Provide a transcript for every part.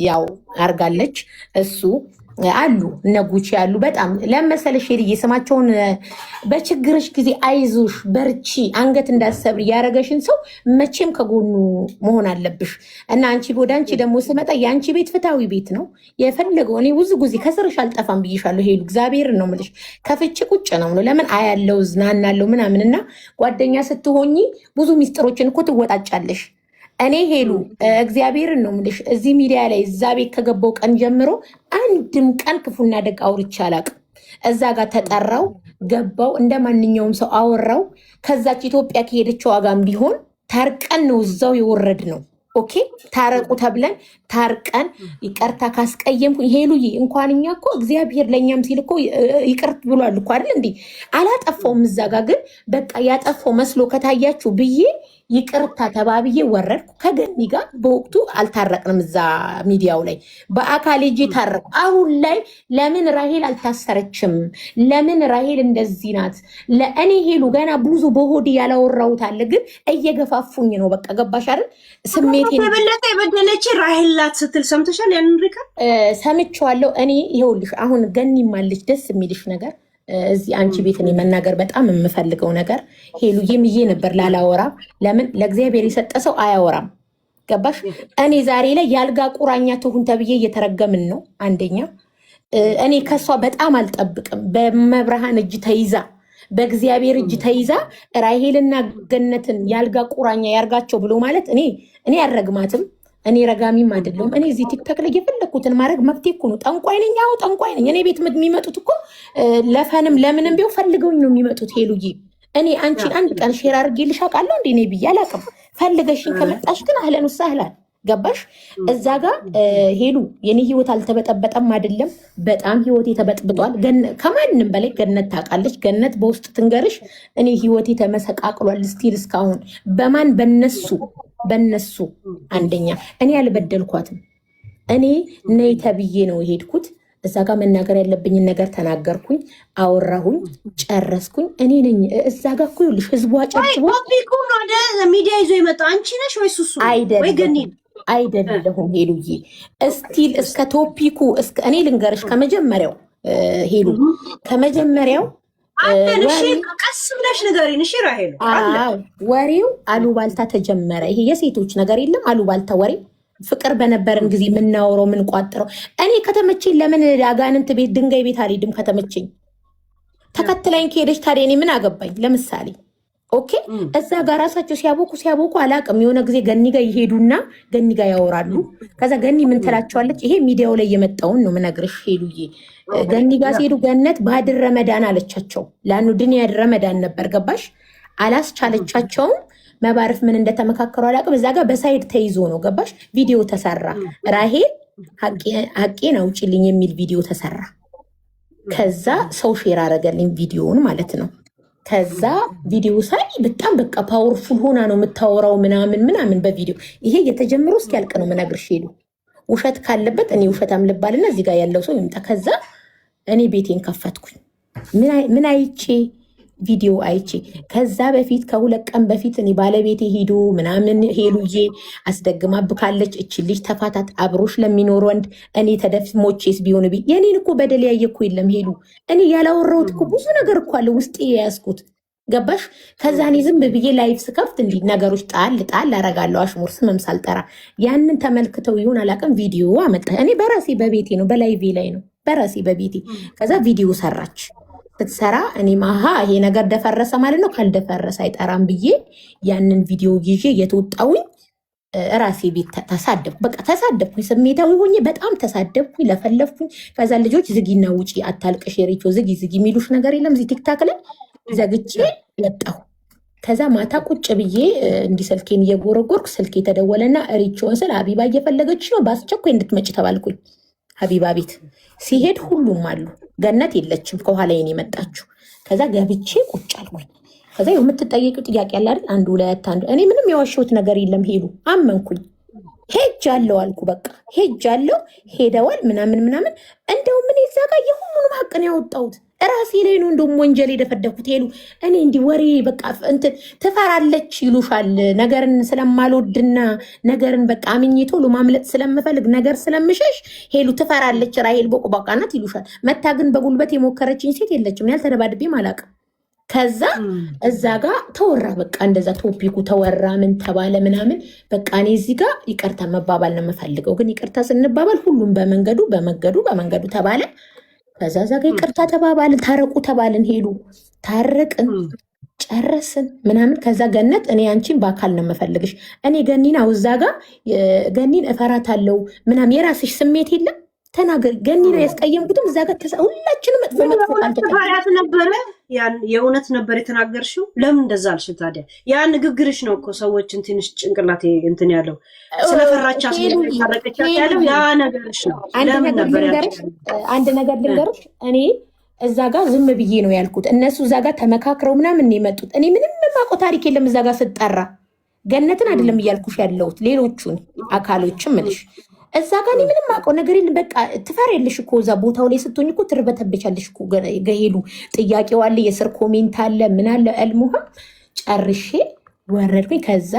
ያው አርጋለች እሱ አሉ እነ ጉቺ ያሉ በጣም ለመሰለሽ ሄድዬ ስማቸውን በችግርሽ ጊዜ አይዞሽ በርቺ አንገት እንዳሰብር ያረገሽን ሰው መቼም ከጎኑ መሆን አለብሽ። እና አንቺ ወደ አንቺ ደግሞ ስመጣ የአንቺ ቤት ፍትሃዊ ቤት ነው የፈለገው። እኔ ብዙ ጊዜ ከስርሽ አልጠፋም ብዬሻለሁ። ሄዱ እግዚአብሔር ነው የምልሽ ከፍቼ ቁጭ ነው ለምን አያለው ዝናናለው ምናምን እና ጓደኛ ስትሆኚ ብዙ ሚስጥሮችን እኮ ትወጣጫለሽ። እኔ ሄሉ እግዚአብሔርን ነው የምልሽ እዚህ ሚዲያ ላይ እዛ ቤት ከገባው ቀን ጀምሮ አንድም ቀን ክፉና ደግ አውርቼ አላውቅም። እዛ ጋር ተጠራው ገባው እንደ ማንኛውም ሰው አወራው። ከዛች ኢትዮጵያ ከሄደችው ዋጋም ቢሆን ታርቀን ነው እዛው የወረድ ነው። ኦኬ ታረቁ ተብለን ታርቀን ይቅርታ ካስቀየምኩ ሄሉዬ እንኳን እኛ እኮ እግዚአብሔር ለእኛም ሲል እኮ ይቅርት ብሏል እኮ አይደል እንዴ? አላጠፋውም። እዛ ጋር ግን በቃ ያጠፋው መስሎ ከታያችሁ ብዬ ይቅርታ ተባብዬ ወረድኩ። ከገኒ ጋር በወቅቱ አልታረቅንም። እዛ ሚዲያው ላይ በአካል ሄጄ ታረቁ። አሁን ላይ ለምን ራሄል አልታሰረችም? ለምን ራሄል እንደዚህ ናት? ለእኔ ሄሉ ገና ብዙ በሆዴ ያላወራሁት አለ፣ ግን እየገፋፉኝ ነው። በቃ ገባሽ አይደል? ስሜቴ የበለጠ የበደለች ራሄል ላት ስትል ሰምተሻል? ያንን ሪከርድ ሰምቼዋለሁ። እኔ ይኸውልሽ አሁን ገኒ ማለች ደስ የሚልሽ ነገር እዚህ አንቺ ቤት እኔ መናገር በጣም የምፈልገው ነገር ሄሉዬ ምዬ ነበር ላላወራ። ለምን ለእግዚአብሔር የሰጠ ሰው አያወራም። ገባሽ? እኔ ዛሬ ላይ ያልጋ ቁራኛ ትሁን ተብዬ እየተረገምን ነው። አንደኛ እኔ ከሷ በጣም አልጠብቅም። በመብርሃን እጅ ተይዛ በእግዚአብሔር እጅ ተይዛ ራሄልና ገነትን ያልጋ ቁራኛ ያርጋቸው ብሎ ማለት እኔ አልረግማትም። እኔ ረጋሚም አይደለሁም። እኔ እዚህ ቲክቶክ ላይ የፈለኩትን ማድረግ መፍትሄ እኮ ነው። ጠንቋይ ነኝ? አዎ ጠንቋይ ነኝ። እኔ ቤት የሚመጡት እኮ ለፈንም ለምንም ቢሆን ፈልገውኝ ነው የሚመጡት። ሄሉዬ እኔ አንቺን አንድ ቀን ሼር አድርጌልሽ አውቃለሁ እንዴ? እኔ ብዬ አላውቅም። ፈልገሽኝ ከመጣሽ ግን አህለን ወሰህላን። ገባሽ? እዛ ጋር ሄሉ የኔ ህይወት አልተበጠበጠም አይደለም። በጣም ህይወቴ ተበጥብጧል። ከማንም በላይ ገነት ታውቃለች። ገነት በውስጥ ትንገርሽ እኔ ህይወቴ ተመሰቃቅሏል። ስቲል እስካሁን በማን በነሱ አንደኛ እኔ አልበደልኳትም። እኔ ነይ ተብዬ ነው የሄድኩት። እዛ ጋር መናገር ያለብኝን ነገር ተናገርኩኝ፣ አወራሁኝ፣ ጨረስኩኝ። እኔ ነኝ እዛ ጋር እኮ ይኸውልሽ ህዝቡ አጨብጭቦ ሚዲያ ይዞ የመጣ አንቺ ነሽ ወይ ሱሱ ወይ ገኒ? አይደለሁም ሄሉዬ። እስቲል እስከ ቶፒኩ እኔ ልንገርሽ ከመጀመሪያው ሄሉ ከመጀመሪያው ቀስ ብለሽ ንገሪን እሺ ራሄል። ወሬው አሉባልታ ተጀመረ። ይሄ የሴቶች ነገር የለም አሉባልታ ወሬ። ፍቅር በነበረን ጊዜ የምናወረው የምንቋጥረው። እኔ ከተመቸኝ ለምን አጋንንት ቤት ድንጋይ ቤት አልሄድም? ከተመቸኝ ተከትላኝ ከሄደች ታዲያ እኔ ምን አገባኝ? ለምሳሌ ኦኬ እዛ ጋር ራሳቸው ሲያቦኩ አላቅም። የሆነ ጊዜ ገኒ ጋር ይሄዱና ገኒ ጋር ያወራሉ። ከዛ ገኒ ምን ትላቸዋለች? ይሄ ሚዲያው ላይ የመጣውን ነው ምነግርሽ ሄሉዬ። ገኒ ጋር ሲሄዱ ገነት ባድር ረመዳን አለቻቸው። ለአኑ ድንያ ረመዳን ነበር ገባሽ? አላስቻለቻቸውም። መባረፍ ምን እንደተመካከሩ አላቅም። እዛ ጋር በሳይድ ተይዞ ነው ገባሽ? ቪዲዮ ተሰራ። ራሄል ሀቄን አውጪልኝ የሚል ቪዲዮ ተሰራ። ከዛ ሰው ሼር አረገልኝ ቪዲዮውን ማለት ነው። ከዛ ቪዲዮ ሳይ በጣም በቃ ፓወርፉል ሆና ነው የምታወራው ምናምን በቪዲዮ ይሄ የተጀመሩ እስኪያልቅ ነው ምነግርሽ ሄሉ። ውሸት ካለበት እኔ ውሸታም ልባልና እዚህ ጋር ያለው ሰው ይምጣ። ከዛ እኔ ቤቴን ከፈትኩኝ። ምን አይቼ ቪዲዮ አይቼ ከዛ በፊት ከሁለት ቀን በፊት እኔ ባለቤቴ ሄዶ ምናምን ሄሉዬ አስደግማብካለች እች ልጅ ተፋታት አብሮሽ ለሚኖር ወንድ እኔ ተደፍሞቼስ ቢሆን የኔን እኮ በደል ያየ እኮ የለም ሄሉ። እኔ ያላወራሁት እኮ ብዙ ነገር እኮ አለ ውስጤ የያዝኩት ገባሽ? ከዛ እኔ ዝም ብዬ ላይፍ ስከፍት እንዲህ ነገሮች ጣል አረጋለሁ። አሽሙር ስምም ሳልጠራ ያንን ተመልክተው ይሁን አላውቅም ቪዲዮ አመጣ። እኔ በራሴ በቤቴ ነው በላይቬ ላይ ነው በራሴ በቤቴ። ከዛ ቪዲዮ ሰራች። ስትሰራ እኔ ማሃ ይሄ ነገር ደፈረሰ ማለት ነው፣ ካልደፈረሰ አይጠራም ብዬ ያንን ቪዲዮ ይዤ የተወጣውኝ ራሴ ቤት ተሳደብኩ። በቃ ተሳደብኩኝ፣ ስሜታዊ ሆኜ በጣም ተሳደብኩኝ፣ ለፈለፍኩኝ። ከዛ ልጆች ዝጊና ውጪ አታልቅሽ የሪቾ ዝጊ የሚሉሽ ነገር የለም እዚህ ቲክታክ ላይ ዘግቼ ወጣሁ። ከዛ ማታ ቁጭ ብዬ እንዲህ ስልኬን እየጎረጎርኩ ስልኬ ተደወለና ሪቾን ስል ሀቢባ እየፈለገች ነው በአስቸኳይ እንድትመጭ ተባልኩኝ። ሀቢባ ቤት ሲሄድ ሁሉም አሉ። ገነት የለችም፣ ከኋላ የመጣችው። ከዛ ገብቼ ቁጭ አልኩኝ። ከዛ የምትጠየቂው ጥያቄ አለ አይደል? አንዱ ሁለት አንዱ። እኔ ምንም የዋሸሁት ነገር የለም ሄሉ። አመንኩኝ። ሄጃለሁ አልኩ። በቃ ሄጃለሁ፣ ሄደዋል ምናምን። እንደውም እኔ እዛ ጋር የሁሉንም ሀቅ ነው ያወጣሁት። ራሴ ላይ ነው እንደውም ወንጀል የደፈደኩት። ሄሉ እኔ እንዲህ ወሬ በቃ እንትን ትፈራለች ይሉሻል። ነገርን ስለማልወድና ነገርን በቃ አምኜ ቶሎ ማምለጥ ስለምፈልግ ነገር ስለምሸሽ ሄሉ ትፈራለች፣ ራሄል ቦቅቧቃ ናት ይሉሻል። መታ ግን በጉልበት የሞከረችኝ ሴት የለችም። ያልተደባድቤም አላውቅም። ከዛ እዛ ጋር ተወራ፣ በቃ እንደዛ ቶፒኩ ተወራ፣ ምን ተባለ ምናምን። በቃ እኔ እዚህ ጋር ይቅርታ መባባል ነው የምፈልገው። ግን ይቅርታ ስንባባል ሁሉም በመንገዱ ተባለ። ከዛ እዛ ጋር ይቅርታ ተባባልን፣ ታረቁ ተባልን። ሄሉ ታረቅን፣ ጨረስን ምናምን። ከዛ ገነት እኔ አንቺን በአካል ነው የምፈልግሽ። እኔ ገኒን አውዛ ጋር ገኒን እፈራታለሁ ምናምን። የራስሽ ስሜት የለም ተናገር። ገኒ ነው ያስቀየምኩትም እዛ ጋር ሁላችንም መጥፎ ቃል ነበረ። ያን የእውነት ነበር የተናገርሽው። ለምን እንደዛ አልሽ ታዲያ? ያ ንግግርሽ ነው እኮ ሰዎችን ትንሽ ጭንቅላት እንትን ያለው ስለፈራቻ ስለታረቀቻ ያለው ያ ነገርሽ ነው። አንድ ነገር ልንገርሽ፣ እኔ እዛ ጋር ዝም ብዬ ነው ያልኩት። እነሱ እዛ ጋር ተመካክረው ምናምን የመጡት። እኔ ምንም የማውቀው ታሪክ የለም። እዛ ጋር ስጠራ ገነትን አይደለም እያልኩሽ ያለሁት ሌሎቹን አካሎችም ምልሽ እዛ ጋር እኔ ምንም አውቀው ነገር የለም። በቃ ትፈሪያለሽ እኮ እዛ ቦታው ላይ ስትሆኝ እኮ ትርበተብቻለሽ እኮ። ገሄሉ ጥያቄው አለ፣ የስር ኮሜንት አለ፣ ምን አለ። እልሙህም ጨርሼ ወረድኩኝ። ከዛ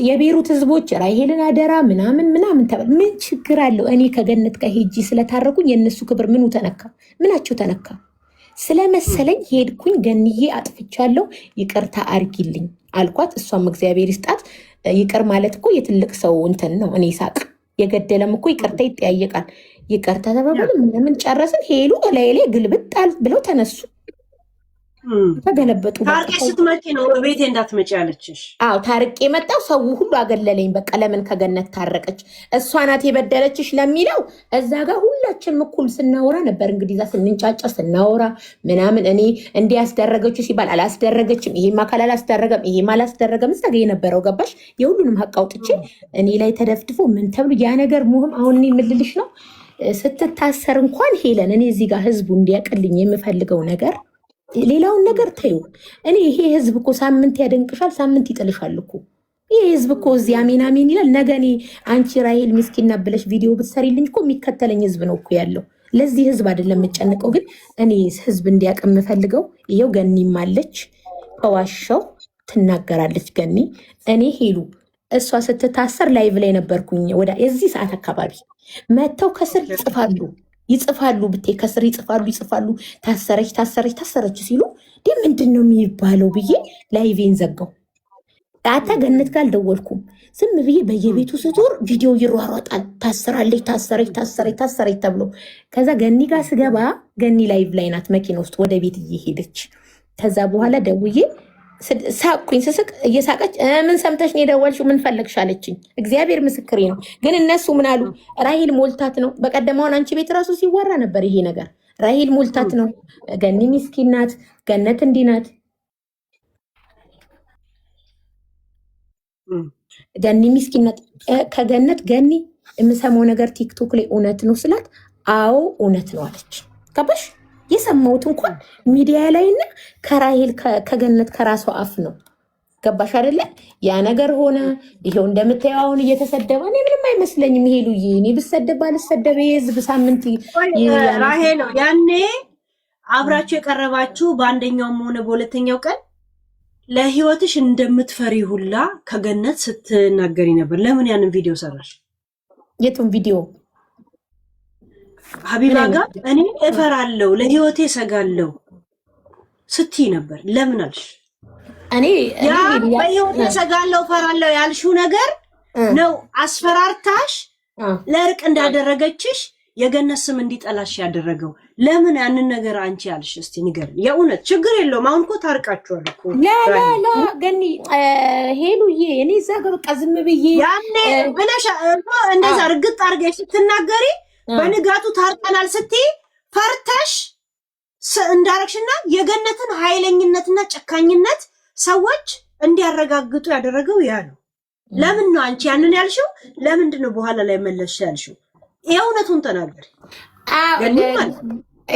የቤሩት ህዝቦች ራሄልን አደራ ምናምን ተባለ። ምን ችግር አለው? እኔ ከገነት ጋር ሄጂ ስለታረኩኝ የእነሱ ክብር ምኑ ተነካ? ምናቸው ተነካ? ስለመሰለኝ ሄድኩኝ። ገንዬ አጥፍቻለሁ ይቅርታ አርጊልኝ አልኳት። እሷም እግዚአብሔር ይስጣት። ይቅር ማለት እኮ የትልቅ ሰው እንትን ነው። እኔ ሳቅ የገደለም እኮ ይቅርታ ይጠያየቃል። ይቅርታ ተባባል ምናምን ጨረስን። ሄሉ ላይ ግልብጥ ብለው ተነሱ፣ ተገለበጡ። ታርቄ ስትመጪ ነው ቤቴ እንዳትመጪ ያለችሽ? አዎ ታርቄ መጣው። ሰው ሁሉ አገለለኝ። በቃ ለምን ከገነት ታረቀች? እሷ ናት የበደለችሽ ለሚለው እዛ ጋር ሁላችንም እኩል ስናወራ ነበር። እንግዲህ እዛ ስንንጫጫ ስናወራ ምናምን እኔ እንዲህ ያስደረገችው ሲባል አላስደረገችም፣ ይሄም አካል አላስደረገም፣ ይሄም አላስደረገም። እዛ ጋ የነበረው ገባሽ? የሁሉንም ሀቅ አውጥቼ እኔ ላይ ተደፍድፎ ምን ተብሎ ያ ነገር ሙህም አሁን እኔ የምልልሽ ነው ስትታሰር እንኳን ሄለን እኔ እዚህ ጋር ህዝቡ እንዲያቅልኝ የምፈልገው ነገር ሌላውን ነገር ተዩ። እኔ ይሄ ህዝብ እኮ ሳምንት ያደንቅሻል፣ ሳምንት ይጥልሻል እኮ። ይሄ ህዝብ እኮ እዚህ አሜን አሜን ይላል። ነገ እኔ አንቺ ራሄል ምስኪና ብለሽ ቪዲዮ ብትሰሪልኝ እኮ የሚከተለኝ ህዝብ ነው እኮ ያለው። ለዚህ ህዝብ አይደለም የምጨንቀው። ግን እኔ ህዝብ እንዲያውቅ የምፈልገው ይኸው ገኒም አለች፣ ከዋሻው ትናገራለች ገኒ። እኔ ሄሉ እሷ ስትታሰር ላይቭ ላይ ነበርኩኝ። ወደ የዚህ ሰዓት አካባቢ መጥተው ከስር ይጽፋሉ ብቴ ከስር ይጽፋሉ። ታሰረች ሲሉ ምንድን ነው የሚባለው ብዬ ላይቬን ዘጋው። ዳታ ገነት ጋር አልደወልኩም። ዝም ብዬ በየቤቱ ስዞር ቪዲዮ ይሯሯጣል። ታሰረች ተብሎ። ከዛ ገኒ ጋር ስገባ ገኒ ላይቭ ላይ ናት፣ መኪና ውስጥ ወደ ቤት እየሄደች። ከዛ በኋላ ደውዬ ሳቅኩኝ። ስስቅ እየሳቀች ምን ሰምተሽ ነው የደወልሽው? ምን ፈለግሽ አለችኝ። እግዚአብሔር ምስክሬ ነው። ግን እነሱ ምን አሉ? ራሄል ሞልታት ነው። በቀደማውን አንቺ ቤት ራሱ ሲወራ ነበር ይሄ ነገር። ራሄል ሞልታት ነው፣ ገኒ ሚስኪን ናት፣ ገነት እንዲህ ናት፣ ገኒ ሚስኪን ናት። ከገነት ገኒ የምሰማው ነገር ቲክቶክ ላይ እውነት ነው ስላት፣ አዎ እውነት ነው አለች። ገባሽ? የሰማሁት እንኳን ሚዲያ ላይ እና ከራሄል ከገነት ከራሷ አፍ ነው። ገባሽ አይደለ? ያ ነገር ሆነ። ይሄው እንደምታየው አሁን እየተሰደበ እኔ ምንም አይመስለኝም። ይሄሉዬ እኔ ብሰደብ ባልሰደብ የህዝብ ሳምንት ራሄል ነው ያኔ አብራችሁ የቀረባችሁ በአንደኛውም ሆነ በሁለተኛው ቀን ለህይወትሽ እንደምትፈሪ ሁላ ከገነት ስትናገሪ ነበር። ለምን ያንን ቪዲዮ ሰራሽ? የቱን ቪዲዮ? ሀቢባ ጋር እኔ እፈራለሁ ለህይወቴ ሰጋለሁ ስትይ ነበር። ለምን አልሽ? እኔ በህይወቴ ሰጋለሁ እፈራለሁ ያልሽው ነገር ነው አስፈራርታሽ ለእርቅ እንዳደረገችሽ የገነት ስም እንዲጠላሽ ያደረገው። ለምን ያንን ነገር አንቺ ያልሽ? እስቲ ንገሪኝ። የእውነት ችግር የለውም። አሁን እኮ ታርቃችኋል እኮ። ላ ገኒ ሄሉዬ እኔ እዛ ጋር በቃ ዝም ብዬ ያኔ ብለሽ እንደዛ እርግጥ አድርገሽ ስትናገሪ በንጋቱ ታርቀናል ስትይ ፈርተሽ እንዳረግሽና የገነትን ኃይለኝነትና ጨካኝነት ሰዎች እንዲያረጋግጡ ያደረገው ያ ነው። ለምን ነው አንቺ ያንን ያልሽው? ለምንድን ነው በኋላ ላይ መለስሽ ያልሽው? የእውነቱን ተናገሪ።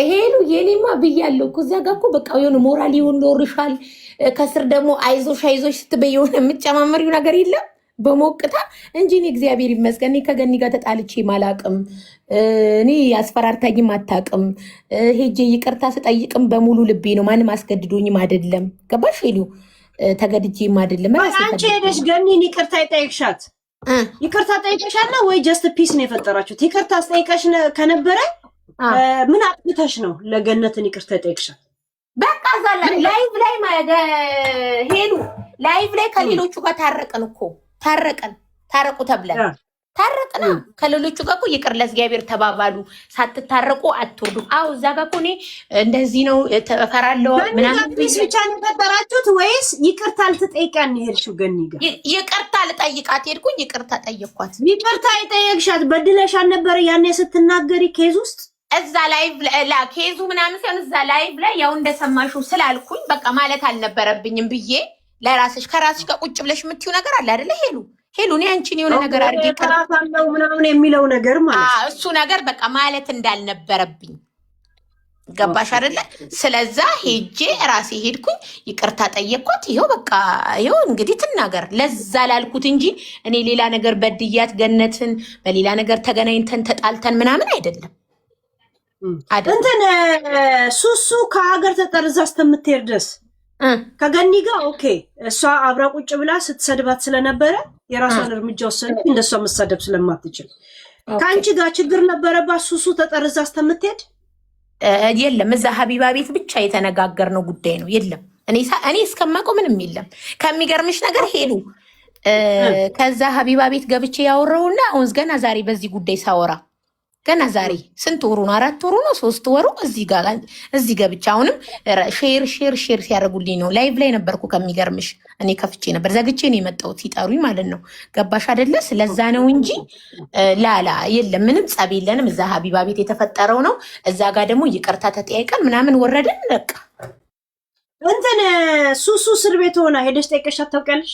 ሄሉ የኔማ ብያለሁ እኮ እዛ ጋር እኮ በቃ የሆነ ሞራል ይኖርሻል። ከስር ደግሞ አይዞሽ ስትበይ የሆነ የምትጨማመሪው ነገር የለም። በሞቅታ እንጂ እኔ እግዚአብሔር ይመስገን እኔ ከገኒ ጋር ተጣልቼ ማላቅም። እኔ አስፈራርታኝም አታቅም። ሄጄ ይቅርታ ስጠይቅም በሙሉ ልቤ ነው። ማንም አስገድዶኝም አይደለም። ገባሽ ሄሉ? ተገድጄም አይደለም። አንቺ ሄደሽ ገኒን ይቅርታ ይጠይቅሻት ይቅርታ ጠይቀሻል ወይ ጀስት ፒስ ነው የፈጠራችሁት? ይቅርታ አስጠይቀሽ ከነበረ ምን አጥፍተሽ ነው ለገነትን ይቅርታ ይጠይቅሻል? በቃ ዛላ ላይቭ ላይ ሄሉ ላይቭ ላይ ከሌሎቹ ጋር ታረቀን እኮ ታረቁ ተብለን ታረቅና ከሌሎቹ ጋር እኮ ይቅር ለእግዚአብሔር ተባባሉ። ሳትታረቁ አትወርዱ። አዎ እዛ ጋር እኮ እኔ እንደዚህ ነው ተፈራለሁ ምናምን ፒስ ብቻ ነው የፈጠራችሁት ወይስ ይቅርታ ልትጠይቃን ሄድሽው? ገኒ ጋር ይቅርታ ልጠይቃት ሄድኩኝ። ይቅርታ ጠየቅኳት። ይቅርታ የጠየቅሻት በድለሻል ነበር ያኔ ስትናገሪ ኬዝ ውስጥ እዛ ላይቭ ላይ ኬዙ ምናምን ሲሆን እዛ ላይቭ ላይ ያው እንደሰማሽው ስላልኩኝ በቃ ማለት አልነበረብኝም ብዬ ለራስሽ ከራስሽ ጋር ቁጭ ብለሽ የምትይው ነገር አለ አይደለ ሄሉ እኔ አንቺን የሆነ ነገር አድርጌ ከራሳለው ምናምን የሚለው ነገር ማለት እሱ ነገር በቃ ማለት እንዳልነበረብኝ ገባሽ አይደለ? ስለዛ ሄጄ ራሴ ሄድኩኝ ይቅርታ ጠየቅኳት። ይኸው በቃ ይኸው እንግዲህ ትናገር ለዛ ላልኩት እንጂ እኔ ሌላ ነገር በድያት ገነትን በሌላ ነገር ተገናኝተን ተጣልተን ምናምን አይደለም። እንትን ሱሱ ከሀገር ተጠርዛ እስከምትሄድ ድረስ ከገኒ ጋር ኦኬ፣ እሷ አብራ ቁጭ ብላ ስትሰድባት ስለነበረ የራሷን እርምጃ ወሰነች። እንደሷ መሳደብ ስለማትችል ከአንቺ ጋር ችግር ነበረባት። ሱሱ ተጠርዛ እስከምትሄድ የለም እዛ ሀቢባ ቤት ብቻ የተነጋገርነው ጉዳይ ነው። የለም እኔ እስከማውቀው ምንም የለም። ከሚገርምሽ ነገር ሄሉ ከዛ ሀቢባ ቤት ገብቼ ያወራውና አሁን ገና ዛሬ በዚህ ጉዳይ ሳወራ ገና ዛሬ ስንት ወሩ ነው? 4 ወሩ ነው? 3 ወሩ እዚህ ገብቼ አሁንም ሼር ሲያደርጉልኝ ነው። ላይቭ ላይ ነበርኩ። ከሚገርምሽ እኔ ከፍቼ ነበር ዘግቼ ነው የመጣሁት ሲጠሩኝ ማለት ነው። ገባሽ አይደለ? ስለዛ ነው እንጂ ላላ የለም ምንም ጸብ የለንም። እዛ ሀቢባ ቤት የተፈጠረው ነው። እዛ ጋር ደግሞ ይቅርታ ተጠያይቀን ምናምን ወረድን። በቃ እንትን ሱሱ እስር ቤት ሆና ሄደሽ ጠይቀሻት ታውቂያለሽ?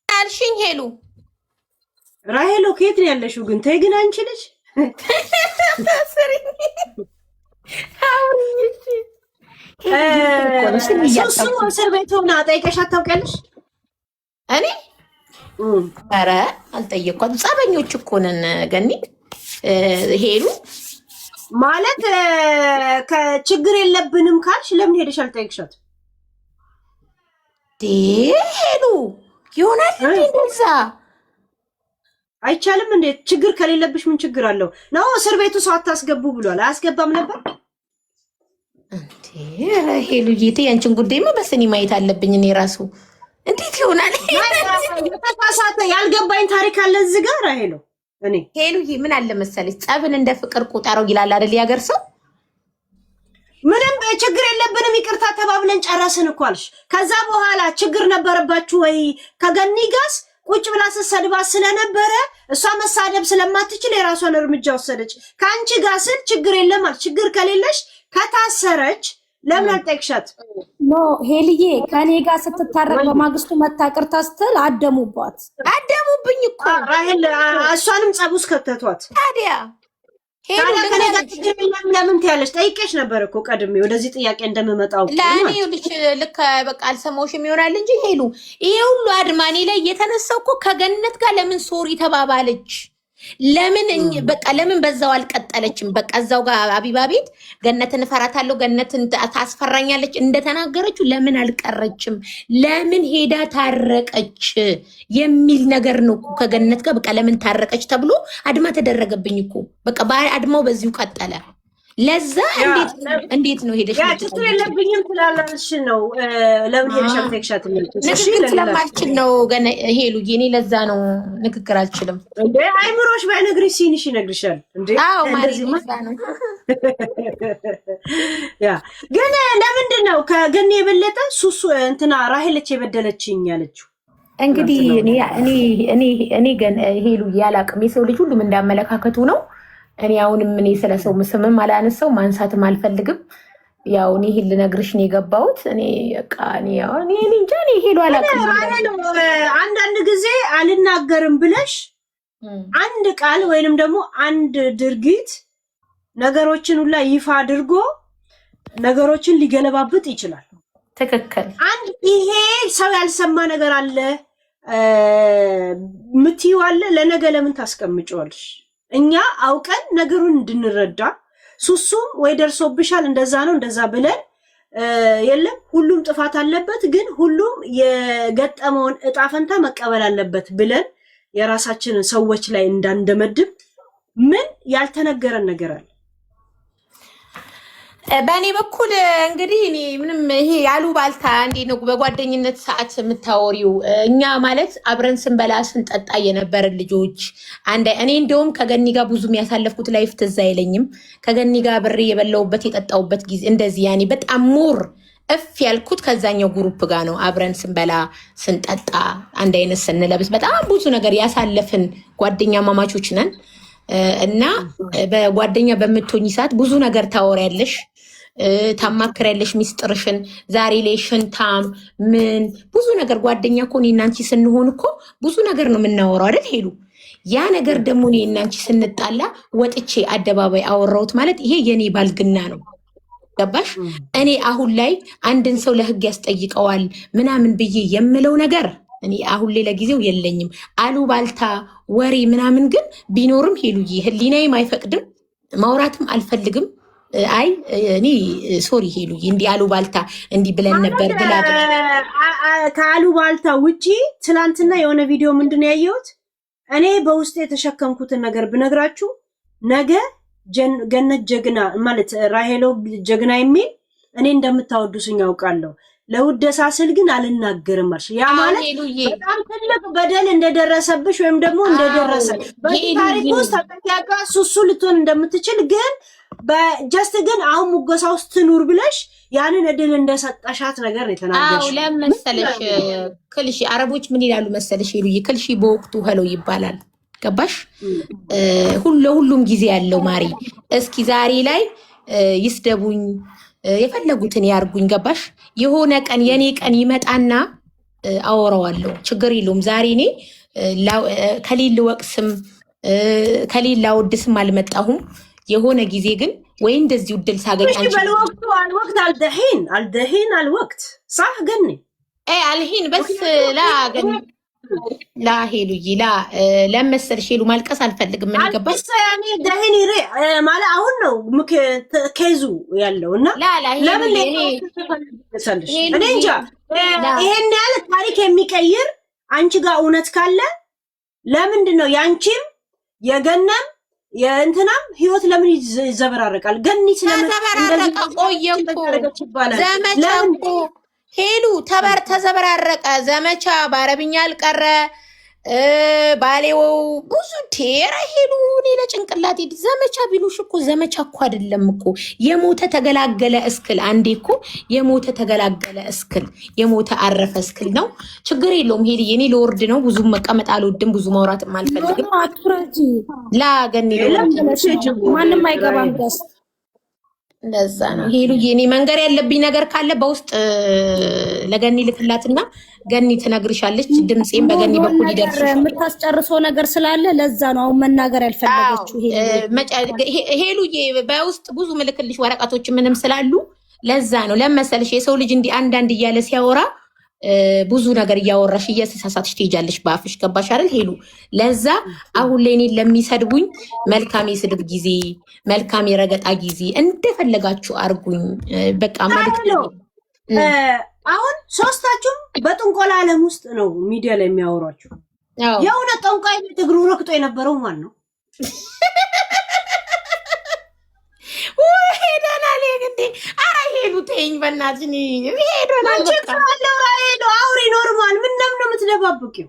አልሽኝ ሄሉ ራሄሎ ከየት ነው ያለሽው? ግን ተይ ግን አንቺ ልጅ ሱሱ እስር ቤት ሆና ጠይቀሻት ታውቂያለሽ? እኔ ኧረ አልጠየኳትም። ጸበኞች እኮ ነን ገኒ ሄሉ ማለት ከችግር የለብንም ካልሽ ለምን ሄደሽ አልጠየቅሻት? ሄሉ ይሆናል እንደዛ አይቻልም እንዴ? ችግር ከሌለብሽ ምን ችግር አለው? ነው እስር ቤቱ ሰው አታስገቡ ብሏል። አያስገባም ነበር እንዴ? ሄሉ ጌቴ ያንቺን ጉዳይማ በስኒ ማየት አለብኝ እኔ ራሱ። እንዴት ይሆናል? የተሳሳተ ያልገባኝ ታሪክ አለ እዚህ ጋር ሄሉ። እኔ ሄሉዬ ምን አለ መሰለሽ ጸብን እንደ ፍቅር ቁጠረው ይላል አይደል ያገር ሰው። ምንም ችግር የለብንም ይቅርታ ተባብለን ጨረስን እኮ አልሽ። ከዛ በኋላ ችግር ነበረባችሁ ወይ? ከገኒ ጋስ ቁጭ ብላ ስትሰድባት ስለነበረ እሷ መሳደብ ስለማትችል የራሷን እርምጃ ወሰደች። ከአንቺ ጋር ስል ችግር የለም አልሽ። ችግር ከሌለሽ ከታሰረች ለምን አልጠይቅሻት? ኖ ሄልዬ ከኔ ጋር ስትታረቅ በማግስቱ መታቅርታ ስትል አደሙብኝ እኮ ራሄል። እሷንም ጸብ ውስጥ ከተቷት። ታዲያ ከኔ ጋር ችግር የለም ለምን ትያለሽ? ጠይቄሽ ነበር እኮ ቀድሜ ወደዚህ ጥያቄ እንደምመጣው ለእኔ ልክ በቃ አልሰማሁሽም ይሆናል እንጂ ሄሉ ይሄ ሁሉ አድማኔ ላይ የተነሳው እኮ ከገነት ጋር ለምን ሶሪ ተባባለች? ለምን በዛው አልቀጠለችም? በቃ እዛው ጋር አቢባ ቤት ገነትን እፈራታለሁ ገነትን ታስፈራኛለች እንደተናገረችው ለምን አልቀረችም? ለምን ሄዳ ታረቀች የሚል ነገር ነው እኮ ከገነት ጋር በቃ ለምን ታረቀች ተብሎ አድማ ተደረገብኝ እኮ። በቃ አድማው በዚሁ ቀጠለ። ለዛ እንዴት ነው ሄደሽ ችግር የለብኝም ትላለሽ ነው ለምን ሄደሽ አልጠየቅሻት? ንግግር ስለማልችል ነው ገና ሄሉዬ። እኔ ለዛ ነው ንግግር አልችልም። እንዴ አይምሮሽ ባይነግርሽ ሲንሽ ይነግርሻል እንዴ? አዎ ማለት ነው። ያ ግን ለምንድን ነው ከገኒ የበለጠ ሱሱ እንትና ራሄለች የበደለችኝ ያለችው? እንግዲህ እኔ ገና ሄሉዬ አላውቅም። የሰው ልጅ ሁሉም እንዳመለካከቱ ነው። እኔ አሁንም ስለ ሰው ስምም አላነሳው ማንሳትም አልፈልግም። ያው እኔ ይሄን ልነግርሽ ነው የገባሁት። እኔ እንጃ ሄሉ አላውቅም። አንዳንድ ጊዜ አልናገርም ብለሽ አንድ ቃል ወይንም ደግሞ አንድ ድርጊት ነገሮችን ሁላ ይፋ አድርጎ ነገሮችን ሊገለባብጥ ይችላል። ትክክል። ይሄ ሰው ያልሰማ ነገር አለ ምትዩ አለ ለነገ ለምን ታስቀምጪዋለሽ? እኛ አውቀን ነገሩን እንድንረዳ ሱሱም ወይ ደርሶብሻል እንደዛ ነው እንደዛ ብለን የለም ሁሉም ጥፋት አለበት፣ ግን ሁሉም የገጠመውን እጣ ፈንታ መቀበል አለበት ብለን የራሳችንን ሰዎች ላይ እንዳንደመድብ ምን ያልተነገረን ነገር አለ? በእኔ በኩል እንግዲህ እኔ ምንም ይሄ ያሉባልታ እንዴ ነው በጓደኝነት ሰዓት የምታወሪው? እኛ ማለት አብረን ስንበላ ስንጠጣ የነበረን ልጆች እኔ እንደውም ከገኒ ጋር ብዙም ያሳለፍኩት ላይፍ ትዝ አይለኝም። ከገኒ ጋር ብሬ የበላውበት የጠጣውበት ጊዜ እንደዚህ ያኔ በጣም ሞር ያልኩት ከዛኛው ግሩፕ ጋር ነው። አብረን ስንበላ ስንጠጣ አንድ አይነት ስንለብስ በጣም ብዙ ነገር ያሳለፍን ጓደኛ ማማቾች ነን። እና በጓደኛ በምትሆኝ ሰዓት ብዙ ነገር ታወሪያለሽ፣ ታማክሪያለሽ ሚስጥርሽን። ዛሬ ላይ ሽንታም ምን ብዙ ነገር ጓደኛ እኮ እኔና አንቺ ስንሆን እኮ ብዙ ነገር ነው የምናወራው አይደል ሄሉ? ያ ነገር ደግሞ እኔና አንቺ ስንጣላ ወጥቼ አደባባይ አወራሁት ማለት ይሄ የኔ ባልግና ነው። ገባሽ? እኔ አሁን ላይ አንድን ሰው ለህግ ያስጠይቀዋል ምናምን ብዬ የምለው ነገር እኔ አሁን ላይ ለጊዜው የለኝም። አሉባልታ ወሬ ምናምን ግን ቢኖርም ሄሉዬ ህሊናዬም አይፈቅድም፣ ማውራትም አልፈልግም። አይ እኔ ሶሪ ሄሉዬ እንዲህ አሉባልታ እንዲህ ብለን ነበር ብላ ከአሉባልታ ውጪ ትላንትና የሆነ ቪዲዮ ምንድን ነው ያየሁት? እኔ በውስጥ የተሸከምኩትን ነገር ብነግራችሁ ነገ ገነት ጀግና ማለት ራሄሎ ጀግና የሚል እኔ እንደምታወዱስኝ ያውቃለሁ። ለውደሳ ስል ግን አልናገርም አልሽ። ያ ማለት በጣም ትልቅ በደል እንደደረሰብሽ ወይም ደግሞ እንደደረሰ በታሪክ ውስጥ ተጠያቂ ሱሱ ልትሆን እንደምትችል ግን በጀስት ግን አሁን ሙገሳ ውስጥ ትኑር ብለሽ ያንን እድል እንደሰጠሻት ነገር ነው የተናገርሽ። አዎ ለምሳሌሽ ክልሺ አረቦች ምን ይላሉ መሰለሽ ሄሉዬ፣ ክልሺ በወቅቱ ሄሎ ይባላል። ገባሽ? ሁሉም ጊዜ ያለው ማሪ። እስኪ ዛሬ ላይ ይስደቡኝ የፈለጉትን ያርጉኝ። ገባሽ? የሆነ ቀን የኔ ቀን ይመጣና አወራዋለሁ፣ ችግር የለውም። ዛሬ እኔ ከሌል ወቅስም ከሌል ላወድስም አልመጣሁም። የሆነ ጊዜ ግን ወይ እንደዚህ ውድል ሳገኝ አንቺ በልወቅቱ አልወቅት አልደሂን አልወቅት صح ገኒ አልሂን በስ ላ ገኒ ላ ሄሉዬ ላ ለመሰልሽ ሄሉ ማልቀስ አልፈልግም። ምን ይገባሽ ያኔ ደህኒ ማለት አሁን ነው ከዙ ያለውና ለምን እኔ እንጃ ይሄን ያለ ታሪክ የሚቀይር አንቺ ጋር እውነት ካለ ለምንድን ነው ያንቺም የገናም የእንትናም ህይወት ለምን ይዘበራረቃል? ገኒ ስለምን ተዘበራረቀ? ቆየኩ ዘመቻ እኮ ሄሉ ተዘበራረቀ። ዘመቻ በአረብኛ አልቀረ ባሌው ብዙ ቴራ ሄሉ እኔ ለጭንቅላት ዘመቻ ቢሉሽ እኮ ዘመቻ እኮ አይደለም እኮ የሞተ ተገላገለ እስክል አንዴ እኮ የሞተ ተገላገለ እስክል የሞተ አረፈ እስክል ነው። ችግር የለውም ሄሊ እኔ ለወርድ ነው ብዙ መቀመጥ አልወድም፣ ብዙ ማውራትም አልፈልግም። ላገኒ ማንም አይገባም ጋስ እንደዛ ነው ሄሉዬ። እኔ መንገር ያለብኝ ነገር ካለ በውስጥ ለገኒ ልክላትና ገኒ ትነግርሻለች። ድምፄም በገኒ በኩል ይደርሳል። የምታስጨርሰው ነገር ስላለ ለዛ ነው አሁን መናገር ያልፈለገችው ሄሉዬ። በውስጥ ብዙ ምልክልሽ ወረቀቶች ምንም ስላሉ ለዛ ነው ለመሰልሽ የሰው ልጅ እንዲህ አንዳንድ እያለ ሲያወራ ብዙ ነገር እያወራሽ እየተሳሳትሽ ትሄጃለሽ በአፍሽ። ገባሽ አይደል ሄሉ? ለዛ አሁን ላይ እኔን ለሚሰድቡኝ መልካም የስድብ ጊዜ፣ መልካም የረገጣ ጊዜ እንደፈለጋችሁ አርጉኝ። በቃ መልክት አሁን ሶስታችሁም በጥንቆላ ዓለም ውስጥ ነው ሚዲያ ላይ የሚያወሯችሁ። የሆነ ጠንቋይ ቤት እግሩ ረክጦ የነበረው ማን ነው? ሄደናል እንዴ? አረ ሄሉ ተይኝ በእናትሽ። ሄደናል ሄዱ አውሪ ኖርማል። ምን ነው የምትደባብቂው?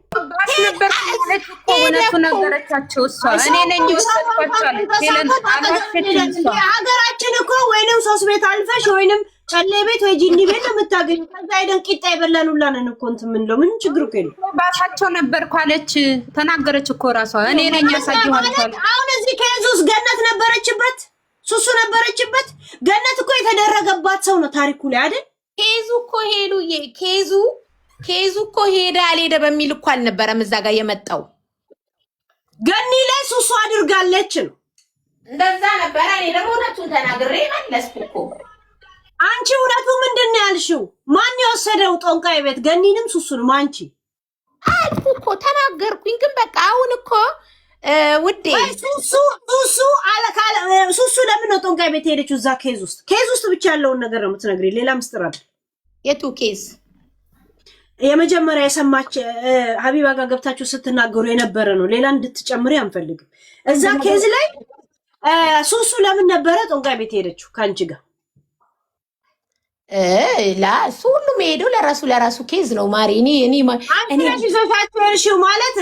ነበር ማለት እኮ እውነቱ ነገረቻቸው። እሷ እኔ ነኝ ወሰድኳቸው። ሀገራችን እኮ ወይንም ሶስት ቤት አልፈሽ ወይንም ጨሌ ቤት ወይ ጂኒ ቤት ነው የምታገኙ። ከዛ አይደን ቂጣ ይበላኑላ ነን እኮ እንትን ምን ነው ምን ችግር እኮ የለም። ባሳቸው ነበርኩ አለች፣ ተናገረች እኮ ራሷ። እኔ ነኝ ያሳየኋቸው። አሁን እዚህ ከዙስ ገነት ነበረችበት፣ ሱሱ ነበረችበት። ገነት እኮ የተደረገባት ሰው ነው ታሪኩ ላይ አይደል? ኬዙ እኮ ሄሉዬ፣ ኬዙ እኮ ሄደ አልሄደ በሚል እኮ አልነበረም እዛ ጋር የመጣው። ገኒ ላይ ሱሱ አድርጋለች ነው እንደዛ ነበረ። እኔ ደግሞ እውነቱን ተናግሬ መለስኩ እኮ። አንቺ እውነቱ ምንድን ነው ያልሽው? ማን የወሰደው ጠንቋይ ቤት ገኒንም ሱሱንም? አንቺ አልኩ እኮ ተናገርኩኝ። ግን በቃ አሁን እኮ ውዴ ሱሱ ለምን ነው ጦንቃይ ቤት ሄደችው? እዛ ኬዝ ውስጥ ብቻ ያለውን ነገር ነው የምትነግሪኝ፣ ሌላ ምስጥር አይደል? የቱ ኬዝ? የመጀመሪያ የሰማች ሀቢባ ጋር ገብታችሁ ስትናገሩ የነበረ ነው። ሌላ እንድትጨምሪ አንፈልግም። እዛ ኬዝ ላይ ሱሱ ለምን ነበረ ጦንቃይ ቤት ሄደችው ከአንቺ ጋር? እሱ ሁሉም ሄደው ለራሱ ኬዝ ነው ማሪ። እኔ ይዘሻቸው ማለት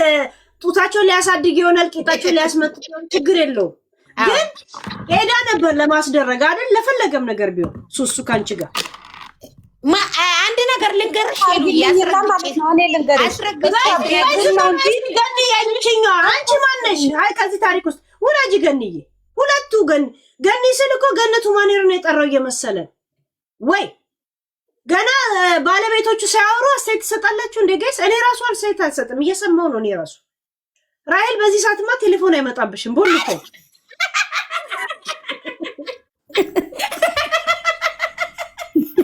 ጡታቸውን ሊያሳድግ ይሆናል፣ ቂጣቸውን ሊያስመጥ ችግር የለውም። ግን ሄዳ ነበር ለማስደረግ አይደል? ለፈለገም ነገር ቢሆን ሱሱ ከአንቺ ጋር አንድ ነገር ልንገርሽ፣ አንቺ ማነሽ? አይ ከዚህ ታሪክ ውስጥ ውላጅ ገንዬ፣ ሁለቱ ገኒ ስል እኮ ገነቱ ማኔር ነው የጠራው እየመሰለን ወይ ገና ባለቤቶቹ ሳያወሩ አስተያየት ትሰጣላችሁ እንዴ ጋይስ? እኔ ራሱ አስተያየት አልሰጥም፣ እየሰማው ነው እኔ ራሱ። ራሄል በዚህ ሰዓትማ ቴሌፎን አይመጣብሽም ቦልኮ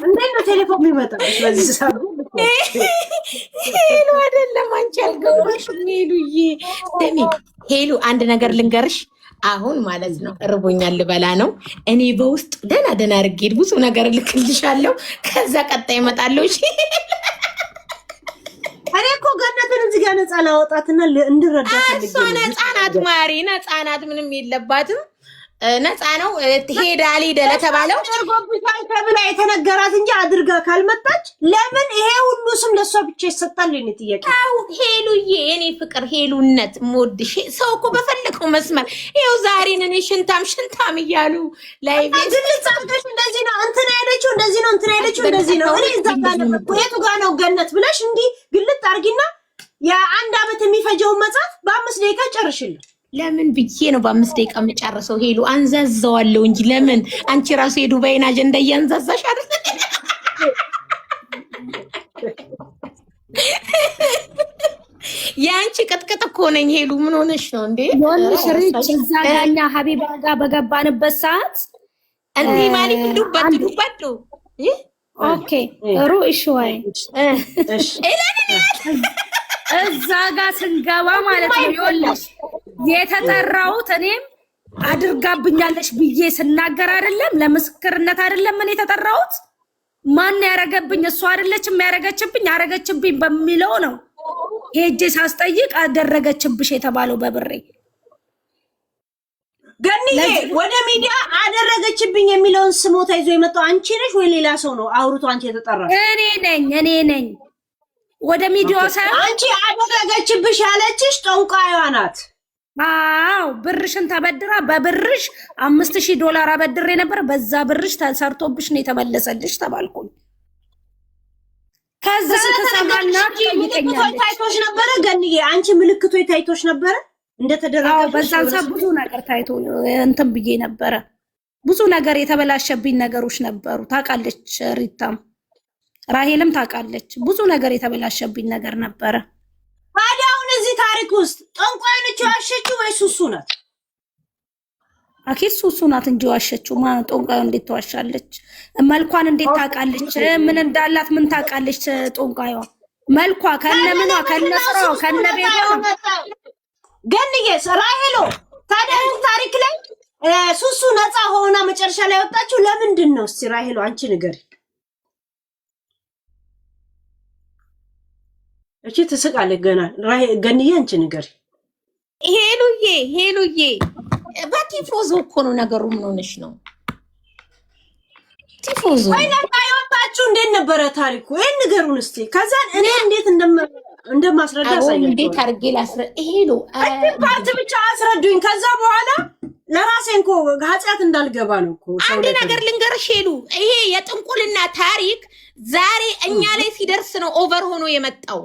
እንዴት ነው ቴሌፎን የሚመጣብሽ በዚህ ሰዓት? ሄሉ አይደለም አንቺ አልገባሽም። ሄሉዬ ስሚ፣ ሄሉ አንድ ነገር ልንገርሽ። አሁን ማለት ነው እርቦኛል ልበላ ነው። እኔ በውስጥ ደህና አድርጌ ብዙ ነገር ልክልሻለሁ። ከዛ ቀጣይ እመጣለሁ። እሺ እኔ እኮ ገነትን እዚህ ጋር ነፃ ላወጣትና እንድረዳ ፈልጌ እሷ ነፃ ናት ማሪ፣ ነፃ ናት። ምንም የለባትም። ነፃ ነው። ሄዳ አልሄደ ለተባለው ጎብታን ተብላ የተነገራት እንጂ አድርጋ ካልመጣች ለምን ይሄ ሁሉ ስም ለሷ ብቻ ይሰጣል? ለኔ ጥያቄ። ሄሉዬ የኔ ፍቅር ሄሉነት ሞድሽ ሰው እኮ በፈለከው መስመር ይኸው ዛሬን እኔ ሽንታም እያሉ ላይ ግልጽ አድርገሽ እንደዚህ ነው እንትን አይለችው እንደዚህ ነው እንትን አይለችው እንደዚህ ነው እኔ እዛ ጋር ነው የቱ ጋር ነው ገነት ብለሽ እንዲህ ግልጽ አድርጊና የአንድ ዓመት የሚፈጀውን መጽሐፍ በ5 ደቂቃ ጨርሽልኝ። ለምን ብዬ ነው በ5 ደቂቃ የምጨርሰው? ሄሉ አንዛዛዋለሁ እንጂ ለምን አንቺ ራሱ የዱባይን አጀንዳ እያንዛዛሽ አይደል? የአንቺ ቅጥቅጥ እኮ ነኝ ሄሉ። ምን ሆነሽ ነው እንዴ? ወንሽ ሪች እዛ ጋኛ ሀቢባ ጋር በገባንበት ሰዓት እንዲህ ማለት ዱባዱ ኦኬ ሩሽ ወይ እዛ ጋር ስንገባ ማለት ነው ይኸውልሽ የተጠራሁት እኔም አድርጋብኛለሽ ብዬ ስናገር አይደለም ለምስክርነት አይደለም ምን የተጠራሁት ማን ያረገብኝ እሷ አይደለችም ያረገችብኝ በሚለው ነው ሄጄ ሳስጠይቅ አደረገችብሽ የተባለው በብሬ ገኒዬ ወደ ሚዲያ አደረገችብኝ የሚለውን ስሞታ ይዞ የመጣው አንቺ ነሽ ወይ ሌላ ሰው ነው አውርቶ አንቺ የተጠራው? እኔ ነኝ ወደ ሚዲያው ሳይሆን አንቺ አደረገችብሽ ያለችሽ ጠንቋይዋ ናት። አዎ ብርሽን ተበድራ በብርሽ $5000 አበድሬ ነበር በዛ ብርሽ ተሰርቶብሽ ነው የተመለሰልሽ ተባልኩኝ። ከዛ ተሰማና ታይቶሽ ነበረ ገኒዬ አንቺ ምልክቱ ታይቶሽ ነበረ እንደተደረገ በዛን ሰዓት ብዙ ነገር ታይቶ እንትን ብዬ ነበረ። ብዙ ነገር የተበላሸብኝ ነገሮች ነበሩ። ታውቃለች ሪታም ራሄልም ታውቃለች። ብዙ ነገር የተበላሸብኝ ነገር ነበረ። ታዲያ አሁን እዚህ ታሪክ ውስጥ ጠንቋይ ነች ዋሸችው ወይ ሱሱ ናት? አኪስ ሱሱ ናት እንጂ ዋሸችው ማን ጠንቋዩ እንዴት ተዋሻለች? መልኳን እንዴት ታውቃለች? ምን እንዳላት ምን ታውቃለች? ጠንቋዩዋ መልኳ ከነምኗ ከነስራው ከነቤቷ ገንዬ ራሄሎ ታዲያ ታሪክ ላይ ሱሱ ነፃ ሆና መጨረሻ ላይ ወጣችው ለምንድን ነው? እስቲ ራሄሎ አንቺ ንገሪ። እቺ ትስቃለች ገና ገንዬ አንቺ ንገሪ። ሄሉዬ በቲፎዞ እኮ ነው ነገሩ። ምን ሆነሽ ነው? ቲፎዞ ወይ ነፃ የወጣችው እንዴት ነበረ ታሪኩ? ይሄን ንገሩን እስቲ። ከዛን እኔ እንዴት እንደማስረዳ ሳይሆን እንዴት አድርጌ ሄሉ ፓርት ብቻ አስረዱኝ። ከዛ በኋላ ለራሴ እንኮ ኃጢአት እንዳልገባ ነው እኮ። አንድ ነገር ልንገርሽ ሄሉ፣ ይሄ የጥንቁልና ታሪክ ዛሬ እኛ ላይ ሲደርስ ነው ኦቨር ሆኖ የመጣው።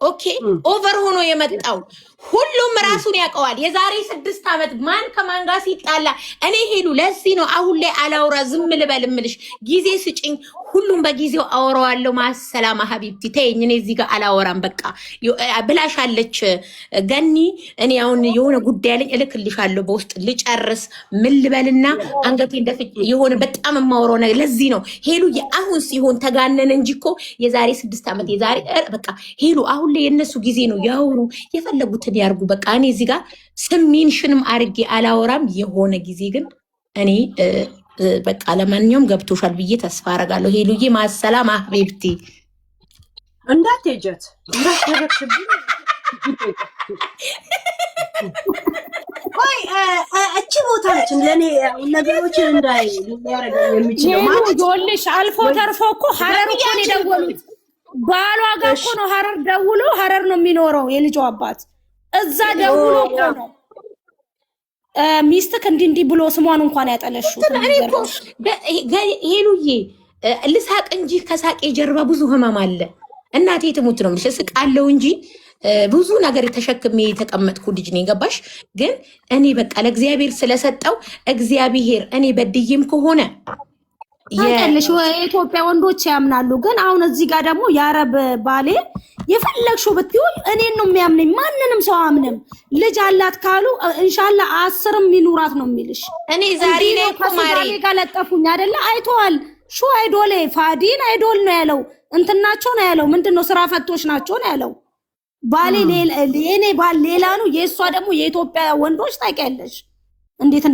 ኦኬ ኦቨር ሆኖ የመጣው ሁሉም ራሱን ያውቀዋል። የዛሬ 6 ዓመት ማን ከማን ጋር ሲጣላ እኔ ሄሉ ለዚህ ነው አሁን ላይ አላውራ ዝም ልበል እምልሽ። ጊዜ ስጭኝ። ሁሉም በጊዜው አወራዋለሁ። ማሰላማ ሀቢብቲ ተይኝ፣ እኔ እዚህ ጋር አላወራም። በቃ ብላሻለች ገኒ። እኔ አሁን የሆነ ጉዳይ አለኝ፣ እልክልሻለሁ በውስጥ ልጨርስ። ምን ልበልና አንገቴ እንደፍጭ የሆነ በጣም የማወራው ነገር ለዚህ ነው ሄሉ። አሁን ሲሆን ተጋነነ እንጂ እኮ የዛሬ 6 ዓመት የዛሬ በቃ ሄሉ አሁን ላይ የነሱ ጊዜ ነው። ያውሩ፣ የፈለጉትን ያርጉ። በቃ እኔ እዚህ ጋር ስሜንሽንም አርጌ አላወራም። የሆነ ጊዜ ግን እኔ በቃ ለማንኛውም ገብቶሻል ብዬ ተስፋ አረጋለሁ። ሄሉዬ ማሰላም ሀቢብቲ እንዳትሄጀት እንዳትረክሽብኝ። ቆይ እቺ ቦታ ነች ለኔ ነገሮችን እንዳይ ሊያረጋኝ የሚችለው ማለት ይኸውልሽ። አልፎ ተርፎ እኮ ሀረር እኮ ነው የደወሉት። ባሏ ጋር እኮ ነው ሀረር ደውሎ፣ ሀረር ነው የሚኖረው የልጇ አባት። እዛ ደውሎ እኮ ነው ሚስትክ እንዲህ ብሎ ስሟን እንኳን ያጠለሹት። ሄሉዬ ልሳቅ እንጂ ከሳቄ ጀርባ ብዙ ህመም አለ። እናቴ ትሙት ነው የምልሽ። እስቃለሁ እንጂ ብዙ ነገር የተሸክሜ የተቀመጥኩ ልጅ ነኝ። ገባሽ? ግን እኔ በቃ ለእግዚአብሔር ስለሰጠው እግዚአብሔር እኔ በድዬም ከሆነ ታውቂያለሽ የኢትዮጵያ ወንዶች ያምናሉ። ግን አሁን እዚህ ጋር ደግሞ የአረብ ባሌ የፈለግሽው ብትይው እኔን ነው የሚያምነኝ፣ ማንንም ሰው አምንም። ልጅ አላት ካሉ ኢንሻአላህ 10 ይኑራት ነው የሚልሽ። እኔ ዛሬ ላይ ኮማሪ ጋር ለጠፉኝ አይደለ? አይተዋል። ሹ አይዶሌ ፋዲን አይዶል ነው ያለው፣ እንትናቸው ነው ያለው። ምንድነው ስራ ፈቶች ናቸው ነው ያለው። ባሌ የኔ ባል ሌላ ነው፣ የእሷ ደግሞ የኢትዮጵያ ወንዶች ታውቂያለሽ እንዴት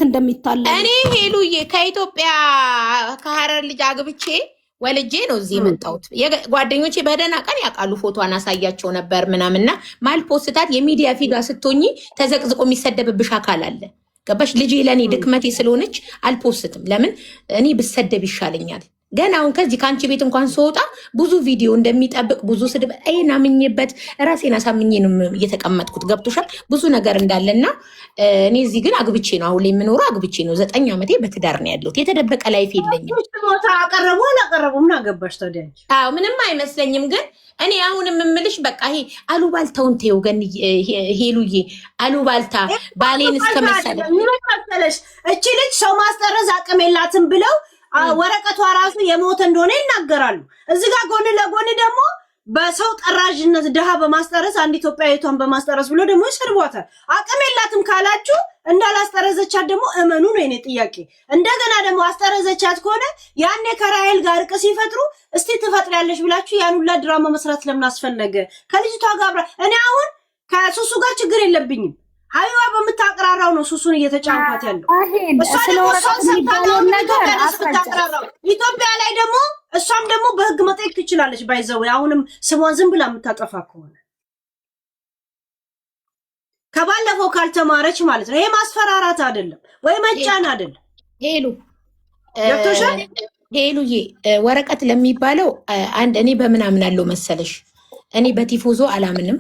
እንደሚታለ። እኔ ሄሉዬ ከኢትዮጵያ ከሀረር ልጅ አግብቼ ወልጄ ነው እዚህ የመጣሁት። ጓደኞቼ በደህና ቀን ያውቃሉ። ፎቶዋን አሳያቸው ነበር ምናምንና ማልፖስታት የሚዲያ ፊጋ ስትሆኚ ተዘቅዝቆ የሚሰደብብሽ አካል አለ። ገባሽ? ልጄ ለእኔ ድክመቴ ስለሆነች አልፖስትም። ለምን እኔ ብሰደብ ይሻለኛል። ገና አሁን ከዚህ ከአንቺ ቤት እንኳን ስወጣ ብዙ ቪዲዮ እንደሚጠብቅ ብዙ ስድብ ናምኝበት ራሴን አሳምኜ ነው እየተቀመጥኩት። ገብቶሻል? ብዙ ነገር እንዳለና እኔ እዚህ ግን አግብቼ ነው አሁን ላይ የምኖረው። አግብቼ ነው 9 ዓመቴ በትዳር ነው ያለሁት። የተደበቀ ላይፍ የለኝም። ቦታ አቀረቡ አላቀረቡ ምን አገባሽ ታዲያ? አዎ ምንም አይመስለኝም። ግን እኔ አሁን የምምልሽ በቃ ይሄ አሉባልታውን ተይው ገን ሄሉዬ፣ አሉባልታ ባሌን እስከመሰለ እቺ ልጅ ሰው ማስጠረዝ አቅም የላትም ብለው ወረቀቷ ራሱ የሞተ እንደሆነ ይናገራሉ። እዚህ ጋር ጎን ለጎን ደግሞ በሰው ጠራዥነት ድሃ በማስጠረዝ አንድ ኢትዮጵያዊቷን በማስጠረዝ ብሎ ደግሞ ይሰድቧታል። አቅም የላትም ካላችሁ እንዳላስጠረዘቻት ደግሞ እመኑ ነው የኔ ጥያቄ። እንደገና ደግሞ አስጠረዘቻት ከሆነ ያኔ ከራሄል ጋር እርቅ ሲፈጥሩ እስቲ ትፈጥሪያለሽ ብላችሁ ያን ሁላ ድራማ መስራት ለምን አስፈለገ? ከልጅቷ ጋር እኔ አሁን ከሱሱ ጋር ችግር የለብኝም። ሀይዋ በምታቀራራው ነው ሱሱን እየተጫንኳት ያለው። ኢትዮጵያ ላይ ደግሞ እሷም ደግሞ በህግ መጠየቅ ትችላለች። ባይዘው አሁንም ስሟን ዝም ብላ የምታጠፋ ከሆነ ከባለፈው ካልተማረች ማለት ነው። ይሄ ማስፈራራት አይደለም ወይ መጫን አይደለም። ሄሉዬ ወረቀት ለሚባለው አንድ እኔ በምን አምናለሁ መሰለሽ? እኔ በቲፎዞ አላምንም።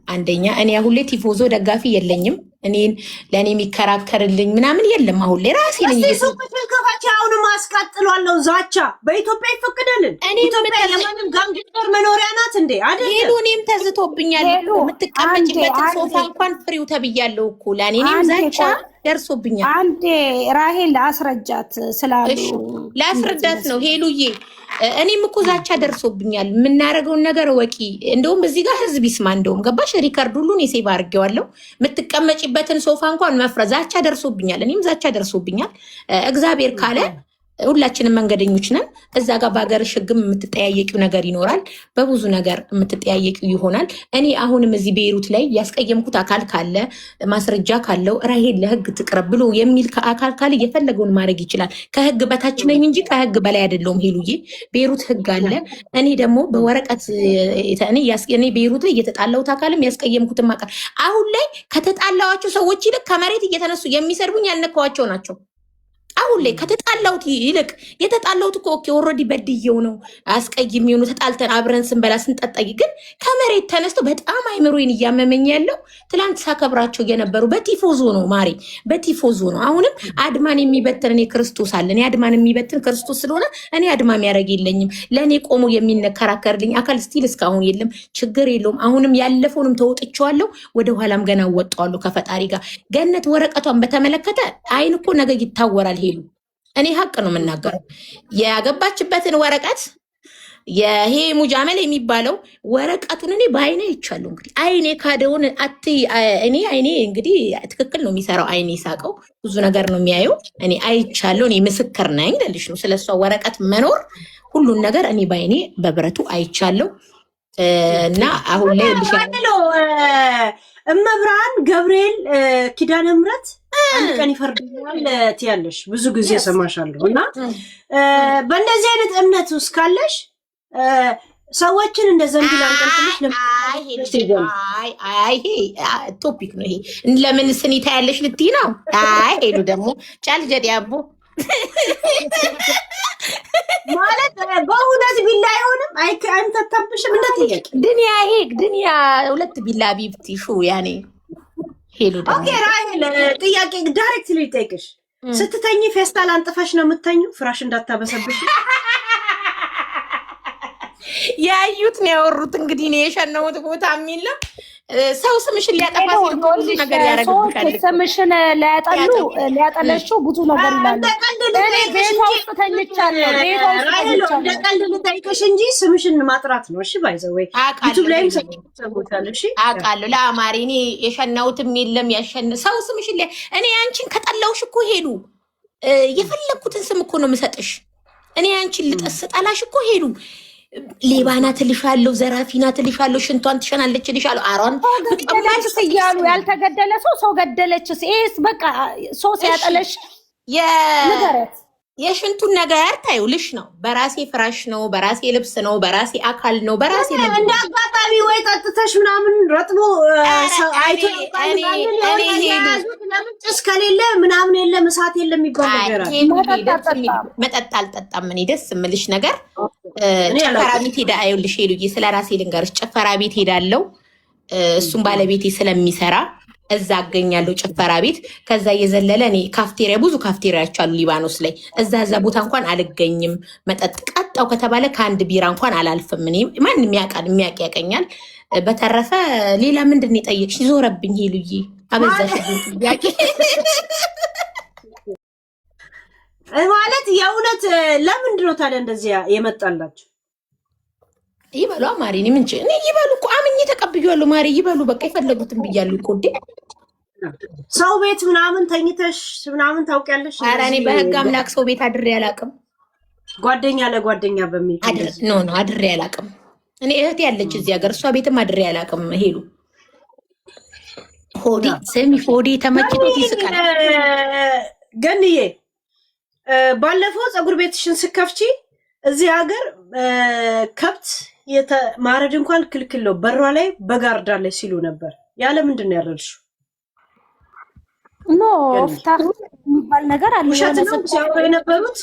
አንደኛ እኔ አሁን ላይ ቲፎዞ ደጋፊ የለኝም። እኔን ለእኔ የሚከራከርልኝ ምናምን የለም። አሁን ላይ ራሴ ነኝ ከፋች። አሁንም አስቀጥሏለሁ ዛቻ በኢትዮጵያ ይፈቅዳልን? ኢትዮጵያ ለማንም ጋንግስተር መኖሪያ ናት እንዴ? አይደለም ሄሉ፣ እኔም ተዝቶብኛል። የምትቀመጭበትን ሶፋ እንኳን ፍሪው ተብያለሁ እኮ ለእኔ እኔም ዛቻ ደርሶብኛል። አንዴ ራሄል አስረጃት ስላሉ ላስረዳት ነው ሄሉዬ። እኔም እኮ ዛቻ ደርሶብኛል። የምናደርገውን ነገር ወቂ። እንደውም እዚህ ጋር ህዝብ ይስማ። እንደውም ገባሽ? ሪከርድ ሁሉን የሴቭ አድርጌዋለሁ። የምትቀመጭበትን ሶፋ እንኳን መፍረስ ዛቻ ደርሶብኛል። እኔም ዛቻ ደርሶብኛል። እግዚአብሔር ካለ ሁላችንም መንገደኞች ነን። እዛ ጋር በሀገርሽ ህግም የምትጠያየቂው ነገር ይኖራል። በብዙ ነገር የምትጠያየቂው ይሆናል። እኔ አሁንም እዚህ ቤይሩት ላይ ያስቀየምኩት አካል ካለ ማስረጃ ካለው ራሄል ለህግ ትቅረብ ብሎ የሚል አካል ካለ የፈለገውን ማድረግ ይችላል። ከህግ በታች ነኝ እንጂ ከህግ በላይ አይደለሁም ሄሉዬ። ቤይሩት ህግ አለ። እኔ ደግሞ በወረቀት እኔ ቤይሩት ላይ እየተጣላሁት አካልም ያስቀየምኩትም አካል አሁን ላይ ከተጣላዋቸው ሰዎች ይልቅ ከመሬት እየተነሱ የሚሰድቡኝ ያልነካዋቸው ናቸው። አሁን ላይ ከተጣላሁት ይልቅ የተጣላሁት እኮ ኦኬ ኦልሬዲ በድየው ነው አስቀይም የሆኑ ተጣልተን አብረን ስንበላ ስንጠጣይ፣ ግን ከመሬት ተነስተው በጣም አይምሮዬን እያመመኝ ያለው ትላንት ሳከብራቸው የነበሩ በቲፎዞ ነው ማሪ፣ በቲፎዞ ነው። አሁንም አድማን የሚበትን እኔ ክርስቶስ አለ። እኔ አድማን የሚበትን ክርስቶስ ስለሆነ እኔ አድማ የሚያደርግ የለኝም። ለእኔ ቆሞ የሚከራከርልኝ አካል ስቲል እስካሁን የለም። ችግር የለውም። አሁንም ያለፈውንም ተወጥቼዋለሁ፣ ወደኋላም ገና እወጣዋለሁ ከፈጣሪ ጋር። ገነት ወረቀቷን በተመለከተ አይን እኮ ነገ ይታወራል። ሄሉ እኔ ሀቅ ነው የምናገረው። ያገባችበትን ወረቀት ይሄ ሙጃመል የሚባለው ወረቀቱን እኔ በአይኔ አይቻለሁ። እንግዲህ አይኔ ካደውን አይኔ እንግዲህ ትክክል ነው የሚሰራው። አይኔ ሳቀው ብዙ ነገር ነው የሚያየው። እኔ አይቻለሁ። እኔ ምስክር ነኝ ልልሽ ነው ስለሷ ወረቀት መኖር ሁሉን ነገር እኔ በአይኔ በብረቱ አይቻለሁ። እና አሁን ላይ እመብርሃን ገብርኤል ኪዳነ ምሕረት አንድ ቀን ይፈርድልኛል ትያለሽ፣ ብዙ ጊዜ ሰማሻለሁ። እና በእንደዚህ አይነት እምነት ውስጥ ካለሽ ሰዎችን እንደ ዘንቢል አንጠልጥልሽ ይሄ ቶፒክ ነው። ይሄ ለምን ስኒታ ያለሽ ልትይ ነው? አይ ሄዱ ደግሞ ጫል ጀዲ አቦ ማለት በሁለት ቢላ አይሆንም። አይንተታብሽም እንደ ጥያቄ ድንያ ይሄ ድንያ ሁለት ቢላ ቢብቲ ሹ ያኔ ሄዱ ደግሞ ኦኬ። ራይል ጥያቄ ዳይሬክት ልጠይቅሽ፣ ስትተኝ ፌስታል አንጥፈሽ ነው የምተኙ? ፍራሽ እንዳታበሰብሽ። ያዩት ነው ያወሩት። እንግዲህ ነው የሸነውት ቦታ የሚል ሰው ስምሽን ሊያጠፋ ሲል ብዙ ነገር ያደርግብሻል። ስምሽን ሊያጠለሹ ብዙ ነገር ይላሉ። እኔ ቤቷ ውስጥ ተኝቻለሁ። ቤቷ ውስጥ ተኝቻለሁ። ለቀልድ ልጠይቅሽ እንጂ ስምሽን ማጥራት ነው። እሺ ባይዘው ወይ ዩቲዩብ ላይም ሰምተውታል። እሺ አውቃለሁ። ለአማሪ እኔ የሸነውትም የለም ያሸነ ሰው ስምሽን እኔ አንቺን ከጠላውሽ እኮ ሄዱ የፈለኩትን ስም እኮ ነው የምሰጥሽ። እኔ አንቺን ልጠላሽ እኮ ሄዱ ሌባናት እልሻለሁ፣ ዘራፊናት እልሻለሁ፣ ሽንቷን ትሸናለች እልሻለሁ። አሯን ገደለችስ እያሉ ያልተገደለ ሰው ገደለችስ። ይሄስ በቃ ሰው ሲያጠለሽ ንገረት። የሽንቱን ነገር ታዩልሽ ነው። በራሴ ፍራሽ ነው፣ በራሴ ልብስ ነው፣ በራሴ አካል ነው፣ በራሴ ነው። እንደ አጋጣሚ ወይ ጠጥተሽ ምናምን ረጥቦ አይቶ ጭስ ከሌለ ምናምን የለም እሳት የለም የሚባል ነገር አለ። መጠጥ አልጠጣም። እኔ ደስ የምልሽ ነገር ጭፈራ ቤት ሄዳ አይውልሽ ሄዱዬ፣ ስለ ራሴ ልንገርሽ። ጭፈራ ቤት ሄዳለው እሱም ባለቤቴ ስለሚሰራ እዛ አገኛለሁ ጭፈራ ቤት። ከዛ እየዘለለ እኔ ካፍቴሪያ ብዙ ካፍቴሪያዎች አሉ ሊባኖስ ላይ። እዛ ቦታ እንኳን አልገኝም። መጠጥ ቀጣው ከተባለ ከአንድ ቢራ እንኳን አላልፍም። እኔ ማንም የሚያውቅ ያቀኛል። በተረፈ ሌላ ምንድን ነው የጠየቅሽ? ዞረብኝ ሄሉዬ፣ አበዛሽ ጥያቄ ማለት የእውነት ለምንድን ነው ታዲያ እንደዚያ የመጣላችሁ? ይበሉ ማሪ፣ እኔ ይበሉ እኮ አምኜ ተቀብያለሁ። ማሪ ይበሉ በቃ የፈለጉትን ብያለሁ እኮ እንዴ። ሰው ቤት ምናምን ተኝተሽ ምናምን ታውቂያለሽ? ኧረ እኔ በህግ አምላክ ሰው ቤት አድሬ አላውቅም። ጓደኛ ለጓደኛ በሚል ኖ አድሬ አላውቅም። እኔ እህቴ ያለች እዚህ ሀገር፣ እሷ ቤትም አድሬ አላውቅም። ሄሉ ሆዴ ስሚ፣ ሆዴ ተመችቶት ይስቃል። ገንዬ ባለፈው ፀጉር ቤትሽን ስከፍቺ እዚህ ሀገር ከብት ማረድ እንኳን ክልክል ነው፣ በሯ ላይ በጋርዳለች ሲሉ ነበር። ያለ ምንድን ነው ያረድሽው? ኖ ፍታህ የሚባል ነገር አለ። ውሸት ነው ሲያወሩ የነበሩት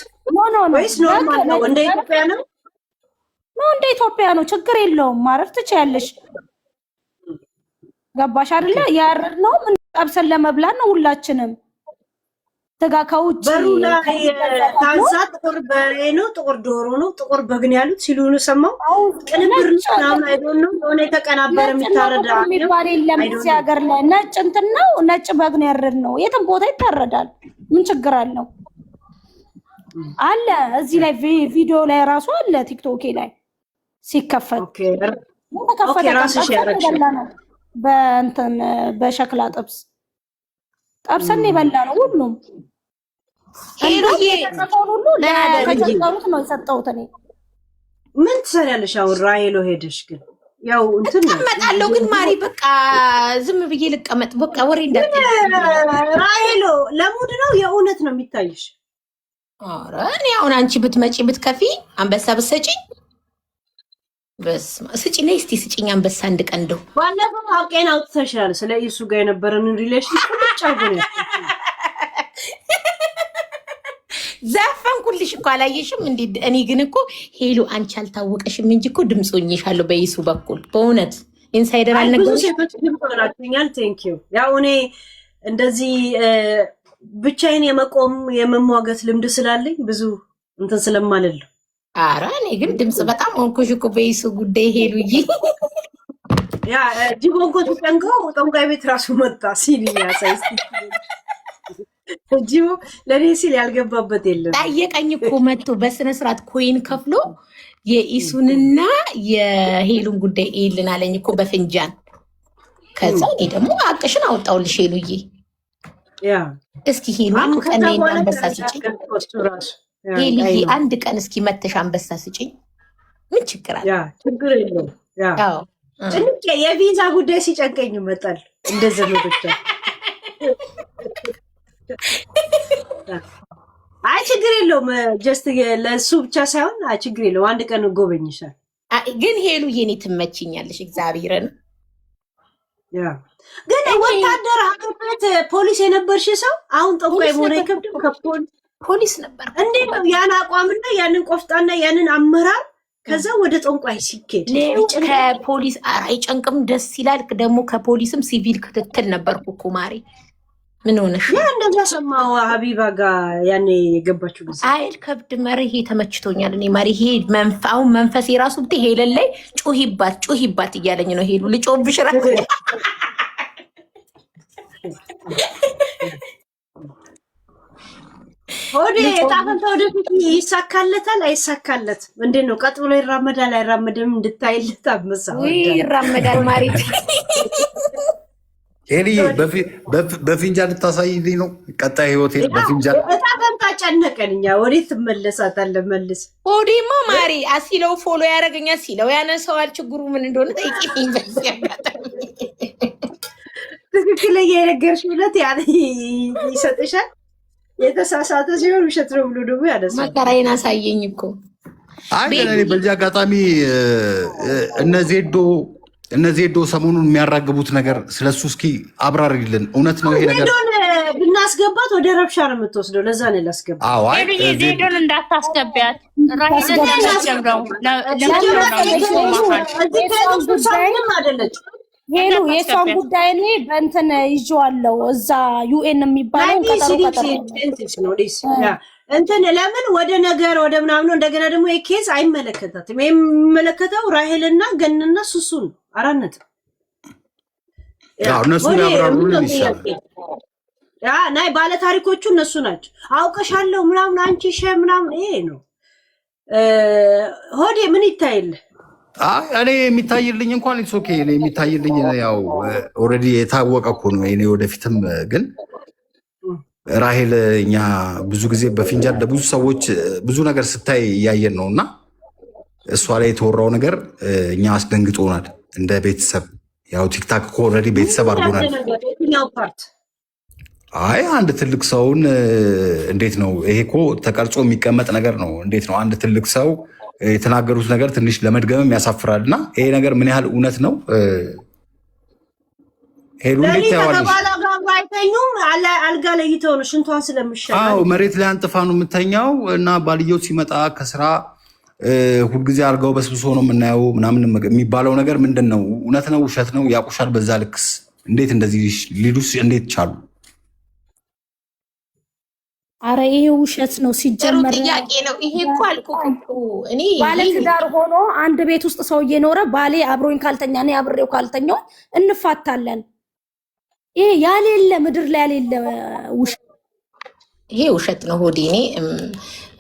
ወይስ ኖርማል ነው? እንደ ኢትዮጵያ ነው? እንደ ኢትዮጵያ ነው። ችግር የለውም፣ ማረድ ትችያለሽ። ገባሽ አይደለ? ያረድነው ምን ጠብሰን ለመብላት ነው ሁላችንም። ተጋ ከውጭ በሩ ላይ ታንሳ ጥቁር በሬ ነው፣ ጥቁር ዶሮ ነው፣ ጥቁር በግ ነው ያሉት ሲሉ ነው ሰማው። ቅንብር ምናምን አይዶን ነው የሆነ የተቀናበረ የሚታረዳ የሚባል የለም እዚህ ሀገር ላይ። ነጭ እንትን ነው፣ ነጭ በግ ነው ያረድነው። የትም ቦታ ይታረዳል። ምን ችግር አለው? አለ እዚህ ላይ ቪዲዮ ላይ ራሱ አለ ቲክቶክ ላይ ሲከፈት። ኦኬ ራስሽ ያረድሽ በእንትን በሸክላ ጥብስ ጠብሰን የበላ ነው። ሁሉም ሄሉዬ ሁሉ ለተቸገሩት ነው የሰጠሁት። እኔ ምን ትሰሪያለሽ አሁን? ራይሎ ሄደሽ ግን ያው እንትን እቀመጣለሁ። ግን ማሪ በቃ ዝም ብዬ ልቀመጥ በቃ ወሬ እንዳትል። ራይሎ ለሙድ ነው የእውነት ነው የሚታይሽ? ኧረ እኔ አሁን አንቺ ብትመጪ ብትከፊ አንበሳ ብትሰጪኝ በስመ ስጪ ነይ እስቲ ስጪኝ አንበሳ አንድ ቀን እንደው ባለፈው አውቄን አውጥተሻል። ስለ ኢሱ ጋር የነበረንን ሪሌሽን ጫጉኝ ዘፈንኩልሽ እኮ አላየሽም እንዴ? እኔ ግን እኮ ሄሉ አንቺ አልታወቀሽም እንጂ እኮ ድምፅ ሆኜሻለሁ በኢሱ በኩል። በእውነት ኢንሳይደር አልነገርሽ? ሴቶች ድምፅ ሆናችሁኛል። ቴንኪው። ያው እኔ እንደዚህ ብቻዬን የመቆም የመሟገት ልምድ ስላለኝ ብዙ እንትን ስለማልለው። ኧረ እኔ ግን ድምፅ በጣም ሆንኩሽ እኮ በኢሱ ጉዳይ ሄሉዬ። ያ ጅቦንኮ ተጠንቀው ጠንቋይ ቤት ራሱ መጣ ሲል ያሳይስ ጂው ለኔ ሲል ያልገባበት የለም። ጠየቀኝ እኮ መጥቶ በስነ ስርዓት ኮይን ከፍሎ የኢሱንና የሄሉን ጉዳይ ይልን አለኝ እኮ በፍንጃን። ከዛ እኔ ደግሞ አቅሽን አወጣውልሽ ሄሉዬ። ያ እስኪ ሄሉ አንድ ቀን አንበሳ ስጭኝ ሄሉዬ፣ አንድ ቀን እስኪ መተሽ አንበሳ ስጭኝ። ምን ችግር አለ? ያ ችግር የለውም። ያ ጭንቄ የቪዛ ጉዳይ ሲጨንቀኝ ይመጣል እንደ ዘመዶች። አይ ችግር የለውም። ጀስት ለሱ ብቻ ሳይሆን አይ ችግር የለውም። አንድ ቀን ጎበኝሻል። ግን ሄሉዬ እኔ ትመችኛለሽ እግዚአብሔርን። ያ ግን ወታደር አቅበት ፖሊስ የነበርሽ ሰው አሁን ጠቋይ መሆን አይከብድም? ፖሊስ ነበር እንዴት ነው ያን አቋምና ያንን ቆፍጣና ያንን አመራር ከዛ ወደ ጠንቋይ ሲኬድ ከፖሊስ አይጨንቅም? ደስ ይላል። ደግሞ ከፖሊስም ሲቪል ክትትል ነበርኩ እኮ ማሬ። ምን ሆነሽ? ያ እንደዛ ሰማው ሀቢባ ጋር ያኔ የገባችው ጊዜ አይል ከብድ መርሄ ተመችቶኛል። እኔ መርሄ አሁን መንፈስ የራሱ ብታይ ሄለን ላይ ጩሂባት እያለኝ ነው። ሄሉ ልጮብሽ ራ ሆዴ ታፈንታ ወደፊት ይሳካለታል አይሳካለት? እንዴት ነው? ቀጥ ብሎ ይራመዳል አይራመድም? እንድታይለት አመሳው ይራመዳል ማለት ኤሊ በፊንጃን ልታሳይልኝ ነው ቀጣይ ህይወቴ በፊንጃን ታፈንታ ጨነቀን። እኛ ወዴት ትመለሳታለህ? መልስ ሆዴማ ማሪ አሲለው ፎሎ ያደርገኛል ሲለው ያነሰዋል። ችግሩ ምን እንደሆነ ጠይቂኝ። በዚህ አጋጣሚ ትክክለኛ የነገርሽ ብለት ይሰጥሻል። የተሳሳተ ሲሆን ውሸት ነው ብሎ ደግሞ ያነሳል። መከራዬን አሳየኝ እኮ። አይ በዚህ አጋጣሚ እነ ዜዶ ሰሞኑን የሚያራግቡት ነገር ስለሱ እስኪ አብራሪልን። እውነት ነው ይሄ ነገር? ብናስገባት ወደ ረብሻ ነው የምትወስደው። ለዛ ነው ላስገባ። ዜዶን እንዳታስገቢያት አደለች። ሄሉ የሷን ጉዳይ እኔ በእንትን ይዤዋለሁ። እዛ ዩኤን የሚባለው እንትን ለምን ወደ ነገር ወደ ምናምኑ እንደገና ደግሞ የኬዝ አይመለከታትም። የሚመለከተው ራሄልና ገንና ሱሱን አራነት እነሱ ያብራሩልን ይሻላል። ያ ናይ ባለ ታሪኮቹ እነሱ ናቸው። አውቀሻለሁ ምናምን አንቺ ሸ ምናምን ይሄ ነው። ሆዴ ምን ይታይል? እኔ የሚታይልኝ እንኳን ኢትስ ኦኬ። እኔ የሚታይልኝ ያው ኦልሬዲ የታወቀ እኮ ነው። እኔ ወደፊትም ግን ራሄል እኛ ብዙ ጊዜ በፊንጃን ለብዙ ሰዎች ብዙ ነገር ስታይ እያየን ነው እና እሷ ላይ የተወራው ነገር እኛ አስደንግጦናል እንደ ቤተሰብ። ያው ቲክታክ እኮ ኦልሬዲ ቤተሰብ አድርጎናል። አይ አንድ ትልቅ ሰውን እንዴት ነው ይሄ እኮ ተቀርጾ የሚቀመጥ ነገር ነው። እንዴት ነው አንድ ትልቅ ሰው የተናገሩት ነገር ትንሽ ለመድገምም ያሳፍራል። እና ይሄ ነገር ምን ያህል እውነት ነው? ሄሉ እንዴት ታያዋለሽ? አልጋ ለይተው ነው ሽንቷን ስለምሻል። አዎ መሬት ላይ አንጥፋ ነው የምተኛው። እና ባልየው ሲመጣ ከስራ ሁልጊዜ አልጋው በስብሶ ነው የምናየው ምናምን የሚባለው ነገር ምንድን ነው? እውነት ነው ውሸት ነው? ያቁሻል። በዛ ልክስ እንዴት እንደዚህ ሊሉስ እንዴት ቻሉ? አረ ይሄ ውሸት ነው ሲጀመር። ጥያቄ ነው ይሄ እኮ አልኩህ እኮ እኔ ባለ ትዳር ሆኖ አንድ ቤት ውስጥ ሰው እየኖረ ባሌ አብሮኝ ካልተኛ እኔ አብሬው ካልተኛው እንፋታለን። ይሄ ያሌለ ምድር ላይ ያሌለ ውሸት፣ ይሄ ውሸት ነው ሆዴ። እኔ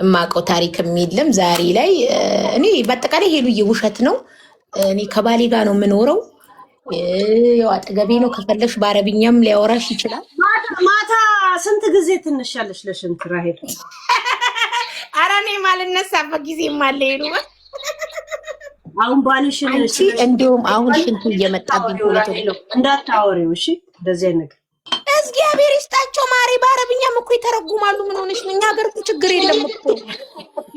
የማውቀው ታሪክም የለም ዛሬ ላይ። እኔ በአጠቃላይ ሄሉዬ ውሸት ነው። እኔ ከባሌ ጋር ነው የምኖረው። ያው አጠገቤ ነው። ከፈለሽ በአረብኛም ሊያወራሽ ይችላል። ማታ ስንት ጊዜ ትነሻለሽ ለሽንት ራሄል? ኧረ እኔ ማልነሳበት ጊዜም አለ። ሄሉ አሁን ባልሽን አንቺ እንዲሁም አሁን ሽንቱ እየመጣብኝ እንዳታወሪው እሺ። እንደዚህ አይነት ነገር እግዚአብሔር ይስጣቸው ማሪ። በአረብኛም እኮ ይተረጉማሉ። ምን ሆነሽ ነው? እኛ ሀገር እኮ ችግር የለም እኮ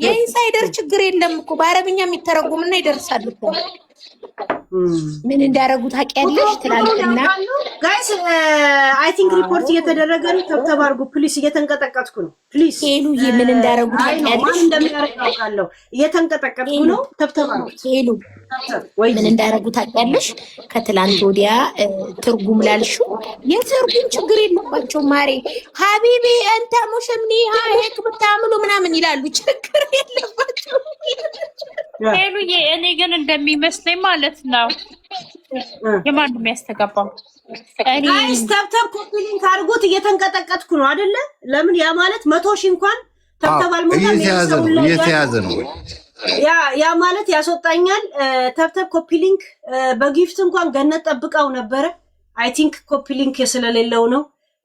የኢንሳይደር ችግር የለም እኮ። በአረብኛም ይተረጉምና ይደርሳል እኮ። ምን እንዳደረጉ ታውቂያለሽ? ትላንትና ጋይስ አይ ቲንክ ሪፖርት እየተደረገ ነው። ተብተብ አድርጉ ፕሊስ። እየተንቀጠቀጥኩ ነው ፕሊስ። ሄሉዬ ምን እንዳደረጉ ታውቂያለሽ? ማን እንደሚያደርግ አውቃለሁ። እየተንቀጠቀጥኩ ነው። ተብተብ አድርጉ ሄሉ ምን እንዳደረጉ ታውቂያለሽ? ከትላንት ወዲያ ትርጉም ላልሽው የትርጉም ችግር የለባቸው ማሬ። ሀቢቢ እንተ ሙሽምኒ ሀይክ ብታምሉ ምናምን ይላሉ። ችግር የለባቸው ሄሉዬ። እኔ ግን እንደሚመስለኝ ማለት ነው የማንም ያስተጋባው ጋይስ ተብተብ ኮፒ ሊንክ አድርጉት። እየተንቀጠቀጥኩ ነው አይደለ? ለምን ያ ማለት 100 ሺህ እንኳን ተብተባል እየተያዘ ነው። ያ ማለት ያስወጣኛል። ተብተብ ኮፒ ሊንክ በጊፍት እንኳን ገነት ጠብቀው ነበረ። አይ ቲንክ ኮፒ ሊንክ ስለሌለው ነው